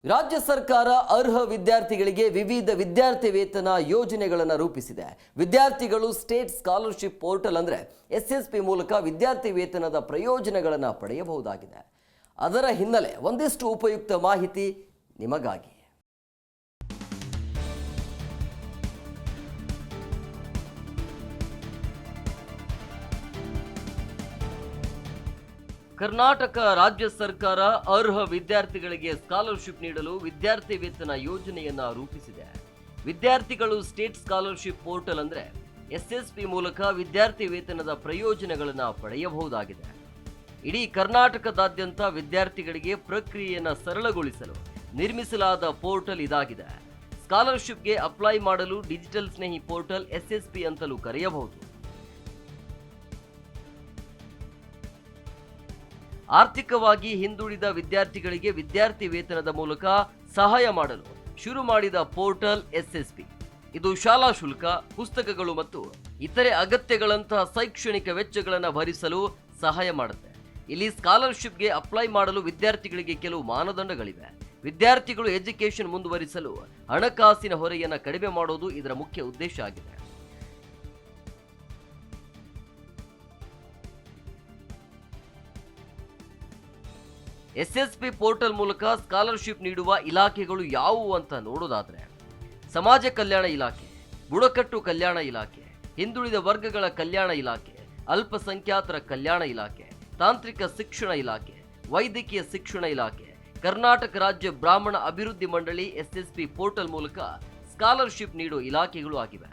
ರಾಜ್ಯ ಸರ್ಕಾರ ಅರ್ಹ ವಿದ್ಯಾರ್ಥಿಗಳಿಗೆ ವಿವಿಧ ವಿದ್ಯಾರ್ಥಿ ವೇತನ ಯೋಜನೆಗಳನ್ನು ರೂಪಿಸಿದೆ. ವಿದ್ಯಾರ್ಥಿಗಳು ಸ್ಟೇಟ್ ಸ್ಕಾಲರ್‌ಶಿಪ್ ಪೋರ್ಟಲ್ ಅಂದ್ರೆ SSP ಮೂಲಕ ವಿದ್ಯಾರ್ಥಿ ವೇತನದ ಪ್ರಯೋಜನಗಳನ್ನು ಪಡೆಯಬಹುದಾಗಿದೆ. ಅದರ ಹಿನ್ನೆಲೆ ಒಂದಿಷ್ಟು ಉಪಯುಕ್ತ ಮಾಹಿತಿ ನಿಮಗಾಗಿ. ಕರ್ನಾಟಕ ರಾಜ್ಯ ಸರ್ಕಾರ ಅರ್ಹ ವಿದ್ಯಾರ್ಥಿಗಳಿಗೆ ಸ್ಕಾಲರ್‌ಶಿಪ್ ನೀಡಲು ವಿದ್ಯಾರ್ಥಿ ವೇತನ ಯೋಜನೆಯನ್ನ ರೂಪಿಸಿದೆ. ವಿದ್ಯಾರ್ಥಿಗಳು ಸ್ಟೇಟ್ ಸ್ಕಾಲರ್‌ಶಿಪ್ ಪೋರ್ಟಲ್ ಅಂದ್ರೆ SSP ಮೂಲಕ ವಿದ್ಯಾರ್ಥಿ ವೇತನದ ಪ್ರಯೋಜನಗಳನ್ನು ಪಡೆಯಬಹುದಾಗಿದೆ. ಇಡೀ ಕರ್ನಾಟಕದಾದ್ಯಂತ ವಿದ್ಯಾರ್ಥಿಗಳಿಗೆ ಪ್ರಕ್ರಿಯೆಯನ್ನು ಸರಳಗೊಳಿಸಲು ನಿರ್ಮಿಸಲಾದ ಪೋರ್ಟಲ್ ಇದಾಗಿದೆ. ಸ್ಕಾಲರ್‌ಶಿಪ್ಗೆ ಅಪ್ಲೈ ಮಾಡಲು ಡಿಜಿಟಲ್ ಸ್ನೇಹಿ ಪೋರ್ಟಲ್ SSP ಅಂತಲೂ ಕರೆಯಬಹುದು. ಆರ್ಥಿಕವಾಗಿ ಹಿಂದುಳಿದ ವಿದ್ಯಾರ್ಥಿಗಳಿಗೆ ವಿದ್ಯಾರ್ಥಿ ವೇತನದ ಮೂಲಕ ಸಹಾಯ ಮಾಡಲು ಶುರು ಮಾಡಿದ ಪೋರ್ಟಲ್ SSP. ಇದು ಶಾಲಾ ಶುಲ್ಕ, ಪುಸ್ತಕಗಳು ಮತ್ತು ಇತರೆ ಅಗತ್ಯಗಳಂತಹ ಶೈಕ್ಷಣಿಕ ವೆಚ್ಚಗಳನ್ನು ಭರಿಸಲು ಸಹಾಯ ಮಾಡುತ್ತೆ. ಇಲ್ಲಿ ಸ್ಕಾಲರ್‌ಶಿಪ್ಗೆ ಅಪ್ಲೈ ಮಾಡಲು ವಿದ್ಯಾರ್ಥಿಗಳಿಗೆ ಕೆಲವು ಮಾನದಂಡಗಳಿವೆ. ವಿದ್ಯಾರ್ಥಿಗಳು ಎಜುಕೇಷನ್ ಮುಂದುವರಿಸಲು ಹಣಕಾಸಿನ ಹೊರೆಯನ್ನು ಕಡಿಮೆ ಮಾಡೋದು ಇದರ ಮುಖ್ಯ ಉದ್ದೇಶ ಆಗಿದೆ. SSP ಪೋರ್ಟಲ್ ಮೂಲಕ ಸ್ಕಾಲರ್‌ಶಿಪ್ ನೀಡುವ ಇಲಾಖೆಗಳು ಯಾವುವು ಅಂತ ನೋಡೋದಾದ್ರೆ, ಸಮಾಜ ಕಲ್ಯಾಣ ಇಲಾಖೆ, ಬುಡಕಟ್ಟು ಕಲ್ಯಾಣ ಇಲಾಖೆ, ಹಿಂದುಳಿದ ವರ್ಗಗಳ ಕಲ್ಯಾಣ ಇಲಾಖೆ, ಅಲ್ಪಸಂಖ್ಯಾತರ ಕಲ್ಯಾಣ ಇಲಾಖೆ, ತಾಂತ್ರಿಕ ಶಿಕ್ಷಣ ಇಲಾಖೆ, ವೈದ್ಯಕೀಯ ಶಿಕ್ಷಣ ಇಲಾಖೆ, ಕರ್ನಾಟಕ ರಾಜ್ಯ ಬ್ರಾಹ್ಮಣ ಅಭಿವೃದ್ಧಿ ಮಂಡಳಿ SSP ಪೋರ್ಟಲ್ ಮೂಲಕ ಸ್ಕಾಲರ್‌ಶಿಪ್ ನೀಡುವ ಇಲಾಖೆಗಳು ಆಗಿವೆ.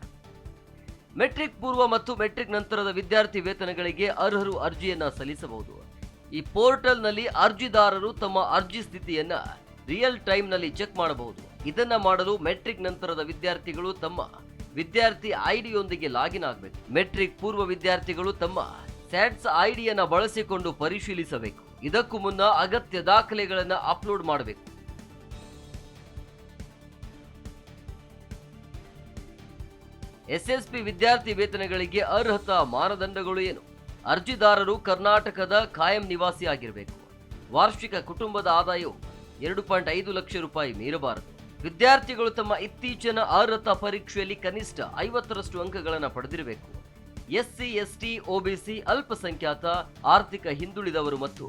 ಮೆಟ್ರಿಕ್ ಪೂರ್ವ ಮತ್ತು ಮೆಟ್ರಿಕ್ ನಂತರದ ವಿದ್ಯಾರ್ಥಿ ವೇತನಗಳಿಗೆ ಅರ್ಹರು ಅರ್ಜಿಯನ್ನ ಸಲ್ಲಿಸಬಹುದು. ಈ ಪೋರ್ಟಲ್ನಲ್ಲಿ ಅರ್ಜಿದಾರರು ತಮ್ಮ ಅರ್ಜಿ ಸ್ಥಿತಿಯನ್ನ ರಿಯಲ್ ಟೈಮ್ನಲ್ಲಿ ಚೆಕ್ ಮಾಡಬಹುದು. ಇದನ್ನ ಮಾಡಲು ಮೆಟ್ರಿಕ್ ನಂತರದ ವಿದ್ಯಾರ್ಥಿಗಳು ತಮ್ಮ ವಿದ್ಯಾರ್ಥಿ ಐಡಿಯೊಂದಿಗೆ ಲಾಗಿನ್ ಆಗಬೇಕು. ಮೆಟ್ರಿಕ್ ಪೂರ್ವ ವಿದ್ಯಾರ್ಥಿಗಳು ತಮ್ಮ ಸ್ಯಾಟ್ಸ್ ಐಡಿಯನ್ನ ಬಳಸಿಕೊಂಡು ಪರಿಶೀಲಿಸಬೇಕು. ಇದಕ್ಕೂ ಮುನ್ನ ಅಗತ್ಯ ದಾಖಲೆಗಳನ್ನು ಅಪ್ಲೋಡ್ ಮಾಡಬೇಕು. SSP ವಿದ್ಯಾರ್ಥಿ ವೇತನಗಳಿಗೆ ಅರ್ಹತಾ ಮಾನದಂಡಗಳು ಏನು? ಅರ್ಜಿದಾರರು ಕರ್ನಾಟಕದ ಕಾಯಂ ನಿವಾಸಿ ಆಗಿರಬೇಕು. ವಾರ್ಷಿಕ ಕುಟುಂಬದ ಆದಾಯವು 2.5 ಲಕ್ಷ ರೂಪಾಯಿ ಮೀರಬಾರದು. ವಿದ್ಯಾರ್ಥಿಗಳು ತಮ್ಮ ಇತ್ತೀಚಿನ ಅರ್ಹತಾ ಪರೀಕ್ಷೆಯಲ್ಲಿ ಕನಿಷ್ಠ 50ರಷ್ಟು ಅಂಕಗಳನ್ನು ಪಡೆದಿರಬೇಕು. SC, ST, OBC, ಅಲ್ಪಸಂಖ್ಯಾತ, ಆರ್ಥಿಕ ಹಿಂದುಳಿದವರು ಮತ್ತು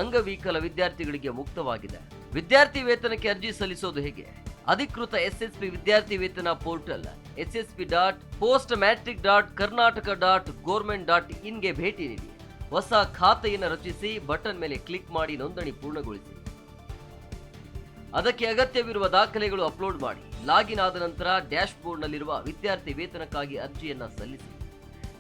ಅಂಗವಿಕಲ ವಿದ್ಯಾರ್ಥಿಗಳಿಗೆ ಮುಕ್ತವಾಗಿದೆ. ವಿದ್ಯಾರ್ಥಿ ವೇತನಕ್ಕೆ ಅರ್ಜಿ ಸಲ್ಲಿಸೋದು ಹೇಗೆ? ಅಧಿಕೃತ SSP ವಿದ್ಯಾರ್ಥಿ ವೇತನ ಪೋರ್ಟಲ್ ssp.postmatric.karnataka.government.in ಗೆ ಭೇಟಿ ನೀಡಿ ಹೊಸ ಖಾತೆಯನ್ನು ರಚಿಸಿ ಬಟನ್ ಮೇಲೆ ಕ್ಲಿಕ್ ಮಾಡಿ ನೋಂದಣಿ ಪೂರ್ಣಗೊಳಿಸಿ. ಅದಕ್ಕೆ ಅಗತ್ಯವಿರುವ ದಾಖಲೆಗಳು ಅಪ್ಲೋಡ್ ಮಾಡಿ. ಲಾಗಿನ್ ಆದ ನಂತರ ಡ್ಯಾಶ್ ಬೋರ್ಡ್ನಲ್ಲಿರುವ ವಿದ್ಯಾರ್ಥಿ ವೇತನಕ್ಕಾಗಿ ಅರ್ಜಿಯನ್ನ ಸಲ್ಲಿಸಿ.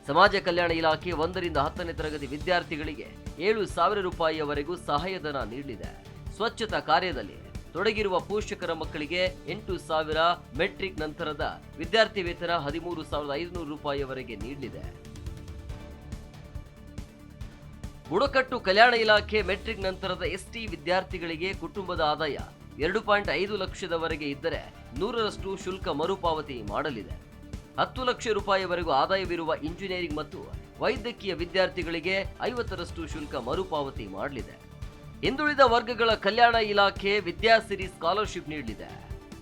ಸಮಾಜ ಕಲ್ಯಾಣ ಇಲಾಖೆ 1ರಿಂದ 10ನೇ ತರಗತಿ ವಿದ್ಯಾರ್ಥಿಗಳಿಗೆ 7,000 ರೂಪಾಯಿಯವರೆಗೂ ಸಹಾಯಧನ ನೀಡಲಿದೆ. ಸ್ವಚ್ಛತಾ ಕಾರ್ಯದಲ್ಲಿ ತೊಡಗಿರುವ ಪೋಷಕರ ಮಕ್ಕಳಿಗೆ 8,000, ಮೆಟ್ರಿಕ್ ನಂತರದ ವಿದ್ಯಾರ್ಥಿ ವೇತನ 13,500 ರೂಪಾಯಿಯವರೆಗೆ ನೀಡಲಿದೆ. ಬುಡಕಟ್ಟು ಕಲ್ಯಾಣ ಇಲಾಖೆ ಮೆಟ್ರಿಕ್ ನಂತರದ ST ವಿದ್ಯಾರ್ಥಿಗಳಿಗೆ ಕುಟುಂಬದ ಆದಾಯ 2.5 ಲಕ್ಷದವರೆಗೆ ಇದ್ದರೆ 100ರಷ್ಟು ಶುಲ್ಕ ಮರುಪಾವತಿ ಮಾಡಲಿದೆ. 10 ಲಕ್ಷ ರೂಪಾಯಿವರೆಗೂ ಆದಾಯವಿರುವ ಇಂಜಿನಿಯರಿಂಗ್ ಮತ್ತು ವೈದ್ಯಕೀಯ ವಿದ್ಯಾರ್ಥಿಗಳಿಗೆ 50ರಷ್ಟು ಶುಲ್ಕ ಮರುಪಾವತಿ ಮಾಡಲಿದೆ. ಹಿಂದುಳಿದ ವರ್ಗಗಳ ಕಲ್ಯಾಣ ಇಲಾಖೆ ವಿದ್ಯಾಸಿರಿ ಸ್ಕಾಲರ್‌ಶಿಪ್ ನೀಡಲಿದೆ.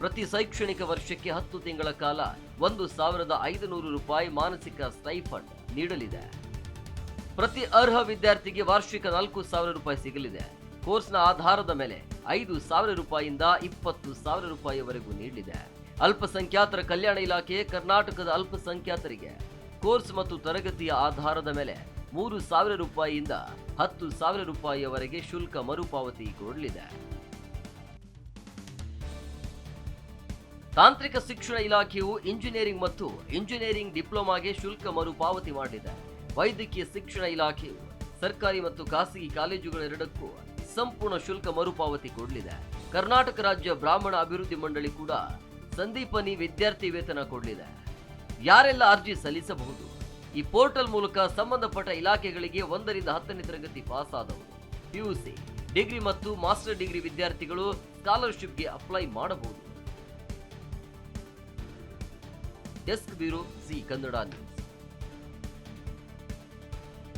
ಪ್ರತಿ ಶೈಕ್ಷಣಿಕ ವರ್ಷಕ್ಕೆ 10 ತಿಂಗಳ ಕಾಲ 1,500 ರೂಪಾಯಿ ಮಾನಸಿಕ ಸ್ಟೈಫಂಡ್ ನೀಡಲಿದೆ. ಪ್ರತಿ ಅರ್ಹ ವಿದ್ಯಾರ್ಥಿಗೆ ವಾರ್ಷಿಕ 4,000 ರೂಪಾಯಿ ಸಿಗಲಿದೆ. ಕೋರ್ಸ್ನ ಆಧಾರದ ಮೇಲೆ 5,000 ರೂಪಾಯಿಯಿಂದ 20,000 ರೂಪಾಯಿವರೆಗೂ ನೀಡಲಿದೆ. ಅಲ್ಪಸಂಖ್ಯಾತರ ಕಲ್ಯಾಣ ಇಲಾಖೆ ಕರ್ನಾಟಕದ ಅಲ್ಪಸಂಖ್ಯಾತರಿಗೆ ಕೋರ್ಸ್ ಮತ್ತು ತರಗತಿಯ ಆಧಾರದ ಮೇಲೆ 3,000 ರೂಪಾಯಿಯಿಂದ 10,000 ರೂಪಾಯಿಯವರೆಗೆ ಶುಲ್ಕ ಮರುಪಾವತಿ ಕೊಡಲಿದೆ. ತಾಂತ್ರಿಕ ಶಿಕ್ಷಣ ಇಲಾಖೆಯು ಇಂಜಿನಿಯರಿಂಗ್ ಮತ್ತು ಇಂಜಿನಿಯರಿಂಗ್ ಡಿಪ್ಲೊಮಾಗೆ ಶುಲ್ಕ ಮರುಪಾವತಿ ಮಾಡಲಿದೆ. ವೈದ್ಯಕೀಯ ಶಿಕ್ಷಣ ಇಲಾಖೆಯು ಸರ್ಕಾರಿ ಮತ್ತು ಖಾಸಗಿ ಕಾಲೇಜುಗಳೆರಡಕ್ಕೂ ಸಂಪೂರ್ಣ ಶುಲ್ಕ ಮರುಪಾವತಿ ಕೊಡಲಿದೆ. ಕರ್ನಾಟಕ ರಾಜ್ಯ ಬ್ರಾಹ್ಮಣ ಅಭಿವೃದ್ಧಿ ಮಂಡಳಿ ಕೂಡ ಸಂದೀಪನಿ ವಿದ್ಯಾರ್ಥಿ ವೇತನ ಕೊಡಲಿದೆ. ಯಾರೆಲ್ಲ ಅರ್ಜಿ ಸಲ್ಲಿಸಬಹುದು? ಈ ಪೋರ್ಟಲ್ ಮೂಲಕ ಸಂಬಂಧಪಟ್ಟ ಇಲಾಖೆಗಳಿಗೆ 1ರಿಂದ 10ನೇ ತರಗತಿ ಪಾಸ್ ಆದವರು, PUC, ಡಿಗ್ರಿ ಮತ್ತು ಮಾಸ್ಟರ್ ಡಿಗ್ರಿ ವಿದ್ಯಾರ್ಥಿಗಳು ಸ್ಕಾಲರ್‌ಶಿಪ್ಗೆ ಅಪ್ಲೈ ಮಾಡಬಹುದು. Desk bureau, G Kannada news.